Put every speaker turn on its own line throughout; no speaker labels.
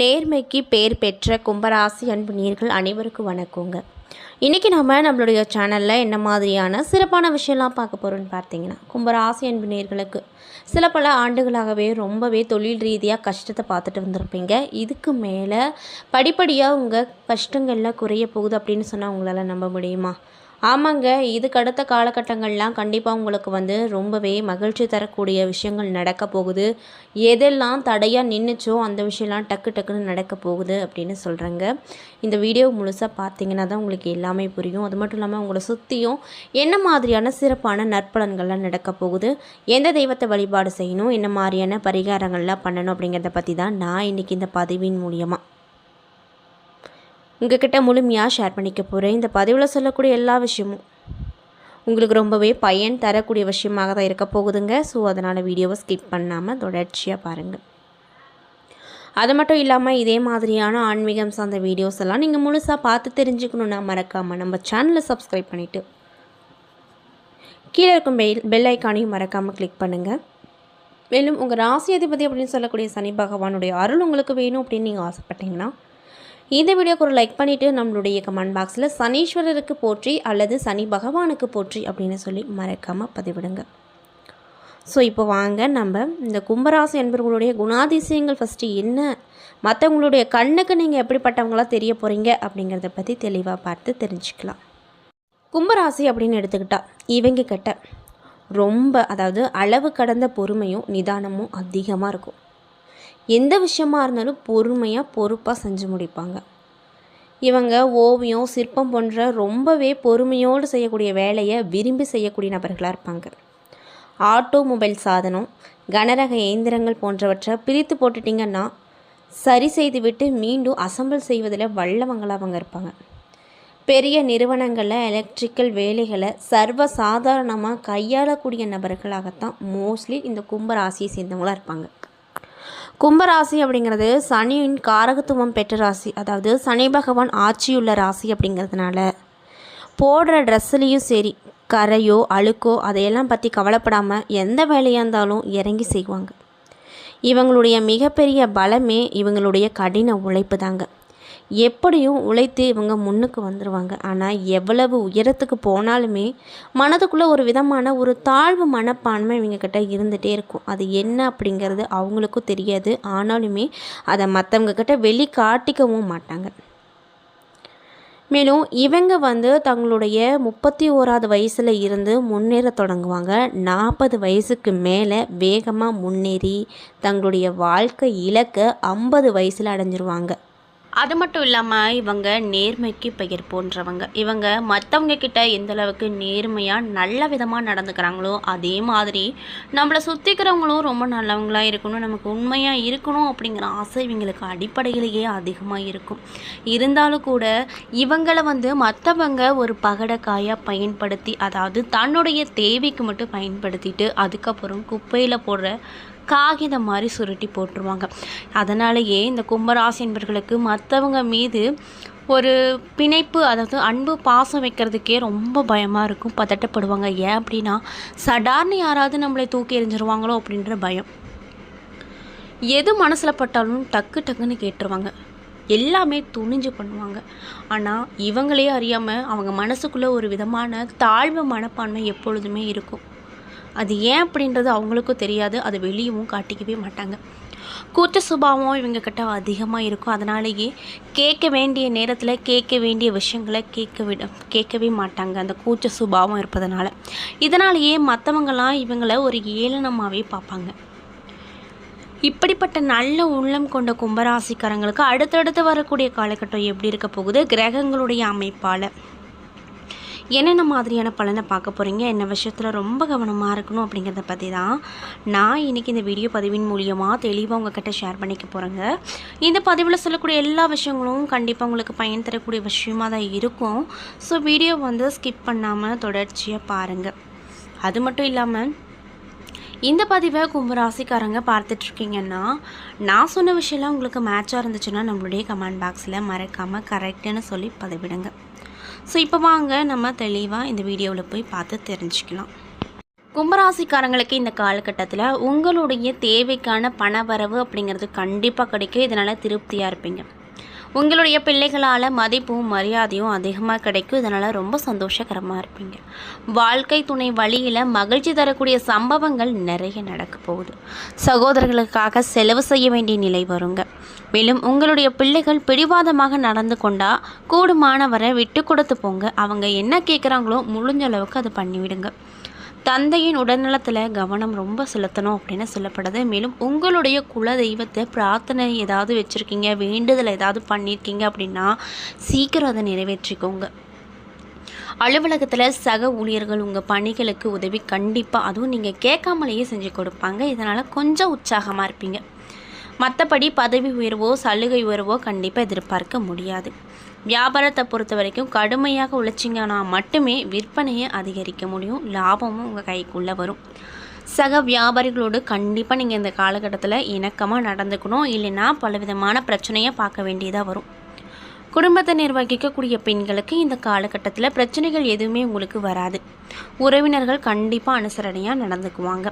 நேர்மைக்கு பேர் பெற்ற கும்பராசி அன்பு நேயர்கள் அனைவருக்கும் வணக்கங்க. இன்றைக்கி நம்மளுடைய சேனலில் என்ன மாதிரியான சிறப்பான விஷயம்லாம் பார்க்க போகிறோன்னு பார்த்தீங்கன்னா, கும்பராசி அன்பு நேயர்களுக்கு சில பல ஆண்டுகளாகவே ரொம்பவே தொழில் ரீதியாக கஷ்டத்தை பார்த்துட்டு வந்திருப்பீங்க. இதுக்கு மேலே படிப்படியாக உங்கள் கஷ்டங்கள்லாம் குறைய போகுது அப்படின்னு சொன்னால் உங்களால் நம்ப முடியுமா? ஆமாங்க, இதுக்கு அடுத்த காலகட்டங்கள்லாம் கண்டிப்பாக உங்களுக்கு ரொம்பவே மகிழ்ச்சி தரக்கூடிய விஷயங்கள் நடக்க போகுது. எதெல்லாம் தடையாக நின்றுச்சோ அந்த விஷயம்லாம் டக்கு டக்குன்னு நடக்க போகுது அப்படின்னு சொல்கிறேங்க. இந்த வீடியோ முழுசாக பார்த்தீங்கன்னா தான் உங்களுக்கு எல்லாமே புரியும். அது மட்டும் இல்லாமல் உங்களை சுற்றியும் என்ன மாதிரியான சிறப்பான நற்பலன்கள்லாம் நடக்க போகுது, எந்த தெய்வத்தை வழிபாடு செய்யணும், என்ன மாதிரியான பரிகாரங்கள்லாம் பண்ணணும் அப்படிங்கிறத பற்றி தான் நான் இன்றைக்கி இந்த பதிவின் மூலியமாக உங்ககிட்ட முழுமையாக ஷேர் பண்ணிக்க போகிறேன். இந்த பதிவில் சொல்லக்கூடிய எல்லா விஷயமும் உங்களுக்கு ரொம்பவே பயன் தரக்கூடிய விஷயமாக தான் இருக்க போகுதுங்க. ஸோ அதனால் வீடியோவை ஸ்கிப் பண்ணாமல் தொடர்ச்சியாக பாருங்கள். அது மட்டும் இல்லாமல் இதே மாதிரியான ஆன்மீகம் சார்ந்த வீடியோஸ் எல்லாம் நீங்கள் முழுசாக பார்த்து தெரிஞ்சுக்கணுன்னா மறக்காமல் நம்ம சேனலை சப்ஸ்கிரைப் பண்ணிவிட்டு கீழே இருக்கும் பெல் ஐக்கானையும் மறக்காமல் கிளிக் பண்ணுங்கள். மேலும் உங்கள் ராசி அதிபதி அப்படின்னு சொல்லக்கூடிய சனி பகவானுடைய அருள் உங்களுக்கு வேணும் அப்படின்னு நீங்கள் ஆசைப்பட்டீங்கன்னா இந்த வீடியோக்கு ஒரு லைக் பண்ணிவிட்டு நம்மளுடைய கமெண்ட் பாக்ஸில் சனீஸ்வரருக்கு போற்றி அல்லது சனி பகவானுக்கு போற்றி அப்படின்னு சொல்லி மறக்காமல் பதிவிடுங்க. ஸோ இப்போ வாங்க நம்ம இந்த கும்பராசி என்பவர்களுடைய குணாதிசயங்கள் ஃபஸ்ட்டு என்ன, மற்றவங்களுடைய கண்ணுக்கு நீங்கள் எப்படிப்பட்டவங்களாக தெரிய போகிறீங்க அப்படிங்கிறத பற்றி தெளிவாக பார்த்து தெரிஞ்சுக்கலாம். கும்பராசி அப்படின்னு எடுத்துக்கிட்டால் இவங்க கிட்ட அதாவது அளவு கடந்த பொறுமையும் நிதானமும் அதிகமாக இருக்கும். எந்த விஷயமா இருந்தாலும் பொறுமையாக பொறுப்பாக செஞ்சு முடிப்பாங்க. இவங்க ஓவியம், சிற்பம் போன்ற ரொம்பவே பொறுமையோடு செய்யக்கூடிய வேலையை விரும்பி செய்யக்கூடிய நபர்களாக இருப்பாங்க. ஆட்டோமொபைல் சாதனம், கனரக இயந்திரங்கள் போன்றவற்றை பிரித்து போட்டுட்டிங்கன்னா சரி செய்துவிட்டு மீண்டும் அசம்பிள் செய்வதில் வல்லவங்களாக அவங்க இருப்பாங்க. பெரிய நிறுவனங்களில் எலக்ட்ரிக்கல் வேலைகளை சர்வசாதாரணமாக கையாளக்கூடிய நபர்களாகத்தான் மோஸ்ட்லி இந்த கும்பராசியை சேர்ந்தவங்களாக இருப்பாங்க. கும்பராசி அப்படிங்கிறது சனியின் காரகத்துவம் பெற்ற ராசி, அதாவது சனி பகவான் ஆட்சியுள்ள ராசி அப்படிங்கிறதுனால போடுற ட்ரெஸ்ஸுலேயும் சரி கரையோ அழுக்கோ அதையெல்லாம் பற்றி கவலைப்படாமல் எந்த வேலையாக இருந்தாலும் இறங்கி செய்வாங்க. இவங்களுடைய மிகப்பெரிய பலமே இவங்களுடைய கடின உழைப்பு தாங்க. எப்படியும் உழைத்து இவங்க முன்னுக்கு வந்துடுவாங்க. ஆனால் எவ்வளவு உயரத்துக்கு போனாலுமே மனதுக்குள்ளே ஒரு விதமான ஒரு தாழ்வு மனப்பான்மை இவங்கக்கிட்ட இருந்துகிட்டே இருக்கும். அது என்ன அப்படிங்கிறது அவங்களுக்கும் தெரியாது. ஆனாலுமே அதை மற்றவங்கக்கிட்ட வெளிக்காட்டிக்கவும் மாட்டாங்க. மேலும் இவங்க தங்களுடைய 31வது வயசில் இருந்து முன்னேற தொடங்குவாங்க. 40 வயசுக்கு மேலே வேகமாக முன்னேறி தங்களுடைய வாழ்க்கை இலக்கை 50 வயசில் அடைஞ்சிருவாங்க. அது மட்டும் இல்லாமல் இவங்க நேர்மைக்கு பெயர் போன்றவங்க. இவங்க மற்றவங்க கிட்ட எந்தளவுக்கு நேர்மையாக நல்ல விதமாக நடந்துக்கிறாங்களோ அதே மாதிரி நம்மளை சுற்றிக்கிறவங்களும் ரொம்ப நல்லவங்களாக இருக்கணும், நமக்கு உண்மையாக இருக்கணும் அப்படிங்கிற ஆசை இவங்களுக்கு அடிப்படையிலேயே அதிகமாக இருக்கும். இருந்தாலும் கூட இவங்களை மற்றவங்க ஒரு பகடக்காயாக பயன்படுத்தி, அதாவது தன்னுடைய தேவைக்கு மட்டும் பயன்படுத்திட்டு அதுக்கப்புறம் குப்பையில் போடுற காகிதம் மாதிரி சுருட்டி போட்டுருவாங்க. அதனாலேயே இந்த கும்பராசி என்பவர்களுக்கு மற்றவங்க மீது ஒரு பிணைப்பு, அதாவது அன்பு பாசம் வைக்கிறதுக்கே ரொம்ப பயமாக இருக்கும், பதட்டப்படுவாங்க. ஏன் அப்படின்னா சடார்னு யாராவது நம்மளை தூக்கி எறிஞ்சிருவாங்களோ அப்படின்ற பயம். எது மனசில் பட்டாலும் டக்கு டக்குன்னு கேட்டுருவாங்க, எல்லாமே துணிஞ்சு பண்ணுவாங்க. ஆனால் இவங்களே அறியாமல் அவங்க மனசுக்குள்ளே ஒரு விதமான தாழ்வு மனப்பான்மை எப்பொழுதுமே இருக்கும். அது ஏன் அப்படின்றது அவங்களுக்கும் தெரியாது, அது வெளியவும் காட்டிக்கவே மாட்டாங்க. கூச்ச சுபாவம் இவங்கக்கிட்ட அதிகமாக இருக்கும். அதனாலேயே கேட்க வேண்டிய நேரத்தில் கேட்க வேண்டிய விஷயங்களை கேட்கவே மாட்டாங்க, அந்த கூச்ச சுபாவம் இருப்பதனால. இதனாலேயே மற்றவங்களாம் இவங்களை ஒரு ஏளனமாகவே பார்ப்பாங்க. இப்படிப்பட்ட நல்ல உள்ளம் கொண்ட கும்பராசிக்காரங்களுக்கு அடுத்தடுத்து வரக்கூடிய காலகட்டம் எப்படி இருக்க போகுது, கிரகங்களுடைய அமைப்பால் என்னென்ன மாதிரியான பலனை பார்க்க போகிறீங்க, என்ன விஷயத்தில் ரொம்ப கவனமாக இருக்கணும் அப்படிங்கிறத பற்றி தான் நான் இன்றைக்கி இந்த வீடியோ பதிவின் மூலியமாக தெளிவாக உங்கள்கிட்ட ஷேர் பண்ணிக்க போகிறேங்க. இந்த பதிவில் சொல்லக்கூடிய எல்லா விஷயங்களும் கண்டிப்பாக உங்களுக்கு பயன் தரக்கூடிய விஷயமாக தான் இருக்கும். ஸோ வீடியோ ஸ்கிப் பண்ணாமல் தொடர்ச்சியாக பாருங்கள். அது மட்டும் இல்லாமல் இந்த பதிவை கும்பராசிக்காரங்க பார்த்துட்ருக்கீங்கன்னா நான் சொன்ன விஷயம்லாம் உங்களுக்கு மேட்சாக இருந்துச்சுன்னா நம்மளுடைய கமெண்ட் பாக்ஸில் மறக்காமல் கரெக்டுன்னு சொல்லி பதிவிடுங்க. ஸோ இப்போ வாங்க நம்ம தெளிவாக இந்த வீடியோவில் போய் பார்த்து தெரிஞ்சுக்கலாம். கும்பராசிக்காரங்களுக்கு இந்த காலகட்டத்தில் உங்களுடைய தேவைக்கான பணவரவு அப்படிங்கிறது கண்டிப்பாக கிடைக்கும். இதனால் திருப்தியாக இருப்பீங்க. உங்களுடைய பிள்ளைகளால் மதிப்பும் மரியாதையும் அதிகமாக கிடைக்கும். இதனால் ரொம்ப சந்தோஷகரமாக இருப்பீங்க. வாழ்க்கை துணை வழியில் மகிழ்ச்சி தரக்கூடிய சம்பவங்கள் நிறைய நடக்க போகுது. சகோதரர்களுக்காக செலவு செய்ய வேண்டிய நிலை வருங்க. மேலும் உங்களுடைய பிள்ளைகள் பிடிவாதமாக நடந்து கொண்டால் கூடுமானவரை விட்டு கொடுத்து போங்க. அவங்க என்ன கேட்குறாங்களோ முடிஞ்ச அளவுக்கு அதை பண்ணிவிடுங்க. தந்தையின் உடல்நலத்தில் கவனம் ரொம்ப செலுத்தணும் அப்படின்னு சொல்லப்படுது. மேலும் உங்களுடைய குல தெய்வத்தை பிரார்த்தனை ஏதாவது வச்சுருக்கீங்க, வேண்டுதல் ஏதாவது பண்ணியிருக்கீங்க அப்படின்னா சீக்கிரம் அதை நிறைவேற்றிக்கோங்க. அலுவலகத்தில் சக ஊழியர்கள் உங்கள் பணிகளுக்கு உதவி கண்டிப்பாக, அதுவும் நீங்கள் கேட்காமலேயே செஞ்சு கொடுப்பாங்க. இதனால் கொஞ்சம் உற்சாகமாக இருப்பீங்க. மற்றபடி பதவி உயர்வோ சலுகை உயர்வோ கண்டிப்பாக எதிர்பார்க்க முடியாது. வியாபாரத்தை பொறுத்த வரைக்கும் கடுமையாக உழைச்சிங்கன்னா மட்டுமே விற்பனையை அதிகரிக்க முடியும். லாபமும் உங்கள் கைக்குள்ளே வரும். சக வியாபாரிகளோடு கண்டிப்பாக நீங்கள் இந்த காலகட்டத்தில் இணக்கமாக நடந்துக்கணும். இல்லைன்னா பலவிதமான பிரச்சனையை பார்க்க வேண்டியதாக வரும். குடும்பத்தை நிர்வகிக்கக்கூடிய பெண்களுக்கு இந்த காலகட்டத்தில் பிரச்சனைகள் எதுவுமே உங்களுக்கு வராது. உறவினர்கள் கண்டிப்பாக அனுசரணையாக நடந்துக்குவாங்க.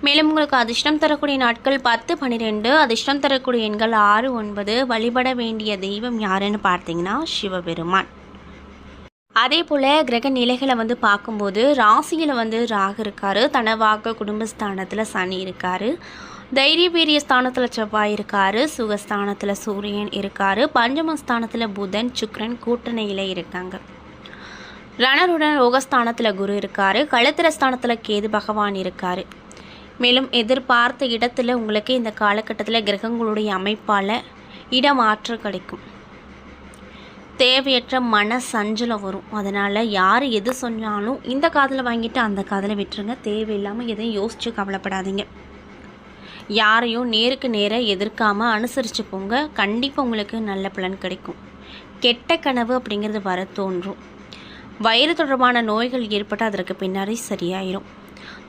மேலும் உங்களுக்கு அதிர்ஷ்டம் தரக்கூடிய நாட்கள் 10, 12. அதிர்ஷ்டம் தரக்கூடிய எண்கள் 6, 9. வழிபட வேண்டிய தெய்வம் யாருன்னு பார்த்தீங்கன்னா சிவபெருமான். அதே போல் கிரக நிலைகளை பார்க்கும்போது ராசியில் ராகு இருக்கார். தனவாக்க குடும்பஸ்தானத்தில் சனி இருக்கார். தைரிய வீரிய ஸ்தானத்தில் செவ்வாய் இருக்கார். சுகஸ்தானத்தில் சூரியன் இருக்கார். பஞ்சமஸ்தானத்தில் புதன் சுக்கிரன் கூட்டணியில் இருக்காங்க. ரணருடன் ரோகஸ்தானத்தில் குரு இருக்கார். களத்திரஸ்தானத்தில் கேது பகவான் இருக்கார். மேலும் எதிர்பார்த்த இடத்துல உங்களுக்கு இந்த காலகட்டத்தில் கிரகங்களுடைய அமைப்பால் இடமாற்றம் கிடைக்கும். தேவையற்ற மன சஞ்சலம் வரும். அதனால் யார் எது சொன்னாலும் இந்த காதில் வாங்கிட்டு அந்த காதில் விட்டுருங்க. தேவையில்லாமல் எதையும் யோசித்து கவலைப்படாதீங்க. யாரையும் நேருக்கு நேராக எதிர்க்காமல் அனுசரித்து போங்க. கண்டிப்பாக உங்களுக்கு நல்ல பலன் கிடைக்கும். கெட்ட கனவு அப்படிங்கிறது வர தோன்றும். வயிறு தொடர்பான நோய்கள் ஏற்பட்டு அதற்கு பின்னாடி சரியாயிரும்.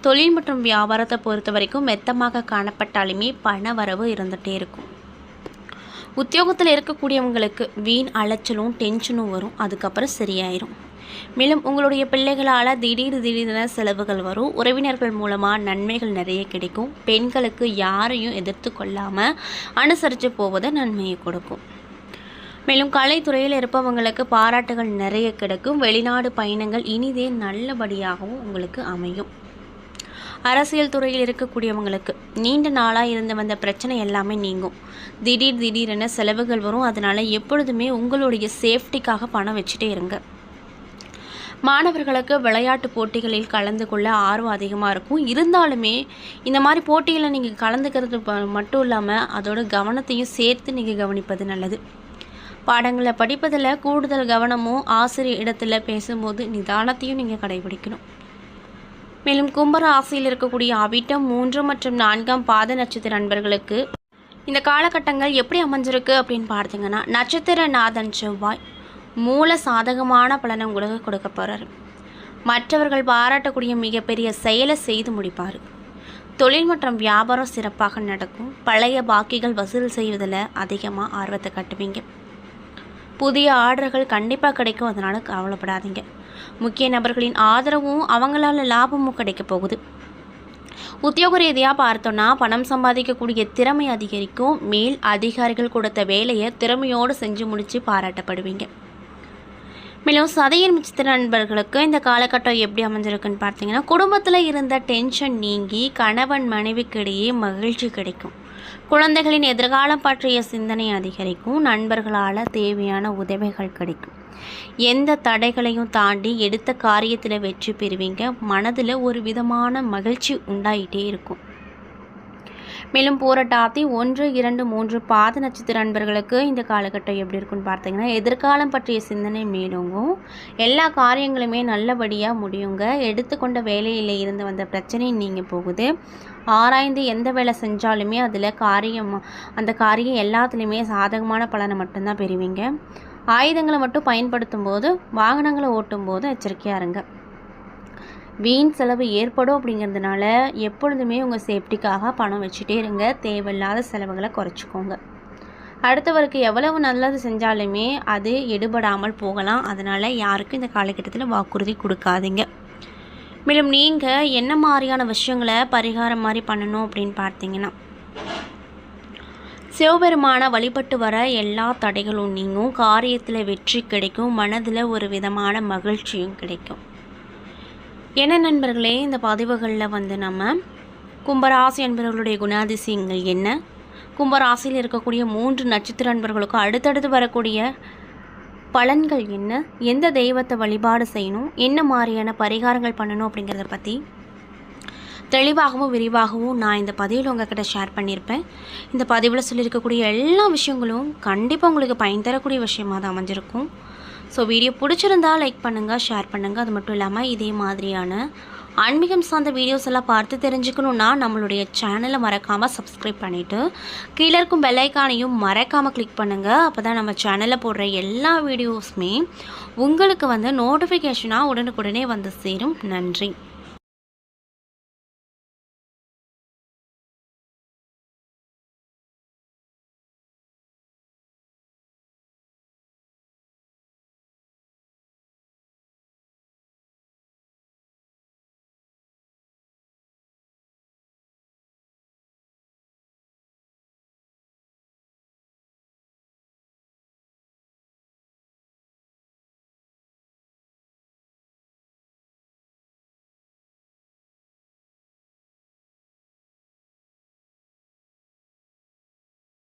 தொழில் மற்றும் வியாபாரத்தை பொறுத்த வரைக்கும் மெத்தமாக காணப்பட்டாலுமே பண வரவு இருந்துகிட்டே இருக்கும். உத்தியோகத்தில் இருக்கக்கூடியவங்களுக்கு வீண் அலைச்சலும் டென்ஷனும் வரும். அதுக்கப்புறம் சரியாயிரும். மேலும் உங்களுடைய பிள்ளைகளால் திடீரென செலவுகள் வரும். உறவினர்கள் மூலமாக நன்மைகள் நிறைய கிடைக்கும். பெண்களுக்கு யாரையும் எதிர்த்து கொள்ளாமல் அனுசரித்து போவது நன்மையை கொடுக்கும். மேலும் கலைத்துறையில் இருப்பவங்களுக்கு பாராட்டுகள் நிறைய கிடைக்கும். வெளிநாடு பயணங்கள் இனிதே நல்லபடியாகவும் உங்களுக்கு அமையும். அரசியல் துறையில் இருக்கக்கூடியவங்களுக்கு நீண்ட நாளாக இருந்து வந்த பிரச்சனை எல்லாமே நீங்கும். திடீரென செலவுகள் வரும். அதனால் எப்பொழுதுமே உங்களுடைய சேஃப்டிக்காக பணம் வச்சுட்டே இருங்க. மாணவர்களுக்கு விளையாட்டு போட்டிகளில் கலந்து கொள்ள ஆர்வம் அதிகமாக இருக்கும். இருந்தாலுமே இந்த மாதிரி போட்டிகளில் நீங்கள் கலந்துக்கிறது மட்டும் இல்லாமல் அதோட கவனத்தையும் சேர்த்து நீங்கள் கவனிப்பது நல்லது. பாடங்களை படிப்பதில் கூடுதல் கவனமும் ஆசிரியர் இடத்துல பேசும்போது நிதானத்தையும் நீங்கள் கடைபிடிக்கணும். மேலும் கும்பராசியில் இருக்கக்கூடிய அவிட்டம் 3 மற்றும் 4 பாத நட்சத்திர நண்பர்களுக்கு இந்த காலகட்டங்கள் எப்படி அமைஞ்சிருக்கு அப்படின்னு பார்த்தீங்கன்னா, நட்சத்திர நாதன் செவ்வாய் மூல சாதகமான பலனை உங்களுக்கு கொடுக்க போகிறார். மற்றவர்கள் பாராட்டக்கூடிய மிகப்பெரிய செயலை செய்து முடிப்பார். தொழில் மற்றும் வியாபாரம் சிறப்பாக நடக்கும். பழைய பாக்கிகள் வசூல் செய்வதில் அதிகமாக ஆர்வத்தை காட்டுவீங்க. புதிய ஆர்டர்கள் கண்டிப்பாக கிடைக்கும். அதனால் கவலைப்படாதீங்க. முக்கிய நபர்களின் ஆதரவும் அவங்களால லாபமும் கிடைக்க போகுது. உத்தியோக ரீதியாக பார்த்தோன்னா பணம் சம்பாதிக்கக்கூடிய திறமை அதிகரிக்கும். மேல் அதிகாரிகள் கொடுத்த வேலையை திறமையோடு செஞ்சு முடித்து பாராட்டப்படுவீங்க. மேலும் சதயம் நட்சத்திர நண்பர்களுக்கு இந்த காலகட்டம் எப்படி அமைஞ்சிருக்குன்னு பார்த்தீங்கன்னா, குடும்பத்தில் இருந்த டென்ஷன் நீங்கி கணவன் மனைவிக்கிடையே மகிழ்ச்சி கிடைக்கும். குழந்தைகளின் எதிர்காலம் பற்றிய சிந்தனை அதிகரிக்கும். நண்பர்களால் தேவையான உதவிகள் கிடைக்கும். எந்த தடைகளையும் தாண்டி எடுத்த காரியத்தில் வெற்றி பெறுவீங்க. மனதில் ஒரு விதமான மகிழ்ச்சி உண்டாயிட்டே இருக்கும். மேலும் போராட்டாத்தி 1, 2, 3 பாத நட்சத்திர நண்பர்களுக்கு இந்த காலகட்டம் எப்படி இருக்குன்னு பார்த்தீங்கன்னா, எதிர்காலம் பற்றிய சிந்தனை மேலோங்கும். எல்லா காரியங்களுமே நல்லபடியாக முடியுங்க. எடுத்துக்கொண்ட வேலையில் இருந்து வந்த பிரச்சனை நீங்கள் போகுது. ஆராய்ந்து எந்த வேலை செஞ்சாலுமே அதில் அந்த காரியம் எல்லாத்துலேயுமே சாதகமான பலனை மட்டும்தான் பெறுவீங்க. ஆயுதங்களை மட்டும் பயன்படுத்தும் போது, வாகனங்களை ஓட்டும் போது எச்சரிக்கையாக இருங்க. வீண் செலவு ஏற்படும் அப்படிங்கிறதுனால எப்பொழுதுமே உங்கள் சேஃப்டிக்காக பணம் வச்சுட்டே இருங்க. தேவையில்லாத செலவுகளை குறைச்சிக்கோங்க. அடுத்தவருக்கு எவ்வளவு நல்லது செஞ்சாலுமே அது எடுபடாமல் போகலாம். அதனால் யாருக்கும் இந்த காலகட்டத்தில் வாக்குறுதி கொடுக்காதீங்க. மேலும் நீங்கள் என்ன மாதிரியான விஷயங்களை பரிகாரம் மாதிரி பண்ணணும் அப்படின்னு பார்த்தீங்கன்னா, சிவபெருமான வழிபட்டு வர எல்லா தடைகளும் நீங்கும், காரியத்தில் வெற்றி கிடைக்கும், மனதில் ஒரு விதமான மகிழ்ச்சியும் கிடைக்கும். என்ன நண்பர்களே, இந்த பதிவுகளில் நம்ம கும்பராசி என்பவர்களுடைய குணாதிசயங்கள் என்ன, கும்பராசியில் இருக்கக்கூடிய 3 நட்சத்திர அன்பர்களுக்கும் அடுத்தடுத்து வரக்கூடிய பலன்கள் என்ன, எந்த தெய்வத்தை வழிபாடு செய்யணும், என்ன மாதிரியான பரிகாரங்கள் பண்ணணும் அப்படிங்கிறத பற்றி தெளிவாகவும் விரிவாகவும் நான் இந்த பதிவில் உங்கள்கிட்ட ஷேர் பண்ணியிருப்பேன். இந்த பதிவில் சொல்லியிருக்கக்கூடிய எல்லா விஷயங்களும் கண்டிப்பாக உங்களுக்கு பயன் தரக்கூடிய விஷயமாக தான் அமைஞ்சிருக்கும். ஸோ வீடியோ பிடிச்சிருந்தால் லைக் பண்ணுங்கள், ஷேர் பண்ணுங்கள். அது மட்டும் இல்லாமல் இதே மாதிரியான ஆன்மீகம் சார்ந்த வீடியோஸ் எல்லாம் பார்த்து தெரிஞ்சுக்கணுன்னா நம்மளுடைய சேனலை மறக்காமல் சப்ஸ்கிரைப் பண்ணிவிட்டு கீழே இருக்கும் பெல் ஐக்கானையும் மறக்காமல் கிளிக் பண்ணுங்கள். அப்போ தான் நம்ம சேனலில் போடுற எல்லா வீடியோஸுமே உங்களுக்கு நோட்டிஃபிகேஷனாக உடனுக்குடனே வந்து சேரும். நன்றி.